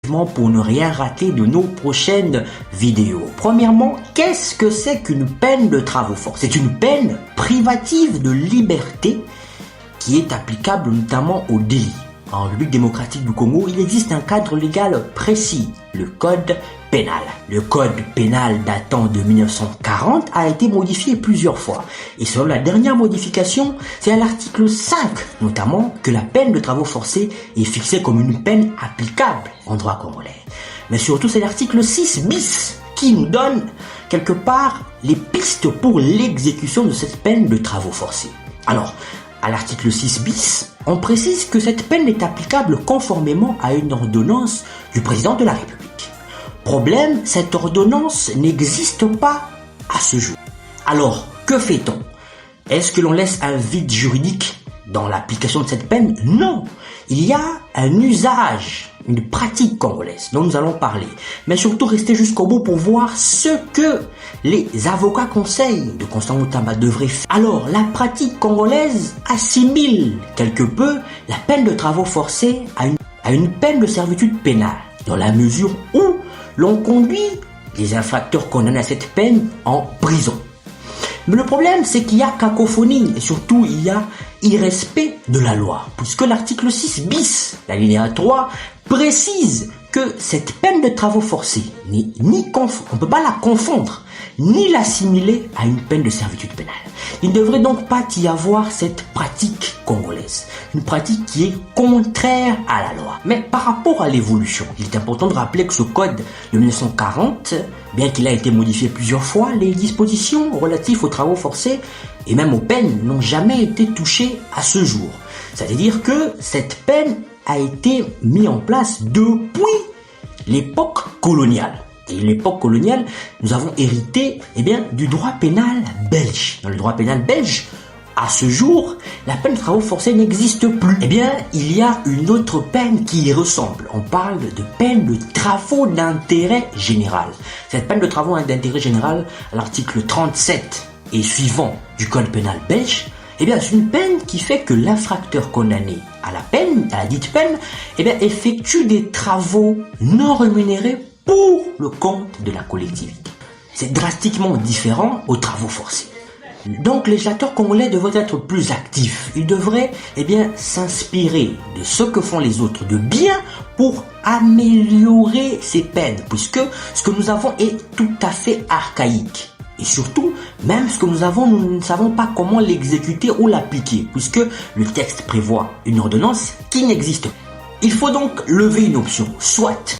gratuitement pour ne rien rater de nos prochaines vidéos. Premièrement, qu'est-ce que c'est qu'une peine de travaux forcés? C'est une peine privative de liberté qui est applicable notamment au délit. En République démocratique du Congo, il existe un cadre légal précis, le code pénal. Le code pénal datant de 1940 a été modifié plusieurs fois. Et selon la dernière modification, c'est à l'article 5 notamment que la peine de travaux forcés est fixée comme une peine applicable en droit congolais. Mais surtout, c'est l'article 6 bis qui nous donne quelque part les pistes pour l'exécution de cette peine de travaux forcés. Alors, à l'article 6 bis, on précise que cette peine est applicable conformément à une ordonnance du président de la République. Problème, cette ordonnance n'existe pas à ce jour. Alors, que fait-on? Est-ce que l'on laisse un vide juridique dans l'application de cette peine? Non, il y a un usage, une pratique congolaise dont nous allons parler. Mais surtout, restez jusqu'au bout pour voir ce que les avocats conseillent de Constant Mutamba devraient faire. Alors, la pratique congolaise assimile quelque peu la peine de travaux forcés à une peine de servitude pénale, dans la mesure où l'on conduit les infracteurs condamnés à cette peine en prison. Mais le problème, c'est qu'il y a cacophonie et surtout il y a irrespect de la loi, puisque l'article 6 bis, l'alinéa 3, précise que cette peine de travaux forcés, on ne peut pas la confondre, ni l'assimiler à une peine de servitude pénale. Il ne devrait donc pas y avoir cette pratique congolaise, une pratique qui est contraire à la loi. Mais par rapport à l'évolution, il est important de rappeler que ce code de 1940, bien qu'il a été modifié plusieurs fois, les dispositions relatives aux travaux forcés et même aux peines n'ont jamais été touchées à ce jour. C'est-à-dire que cette peine a été mise en place depuis l'époque coloniale. Et l'époque coloniale, nous avons hérité du droit pénal belge. Dans le droit pénal belge, à ce jour, la peine de travaux forcés n'existe plus. Il y a une autre peine qui y ressemble. On parle de peine de travaux d'intérêt général. Cette peine de travaux d'intérêt général, à l'article 37 et suivant du code pénal belge, c'est une peine qui fait que l'infracteur condamné à la dite peine, effectue des travaux non rémunérés pour le compte de la collectivité. C'est drastiquement différent aux travaux forcés. Donc, les législateurs congolais devraient être plus actifs. Ils devraient, s'inspirer de ce que font les autres de bien pour améliorer ces peines, puisque ce que nous avons est tout à fait archaïque. Et surtout, même ce que nous avons, nous ne savons pas comment l'exécuter ou l'appliquer, puisque le texte prévoit une ordonnance qui n'existe pas. Il faut donc lever une option, soit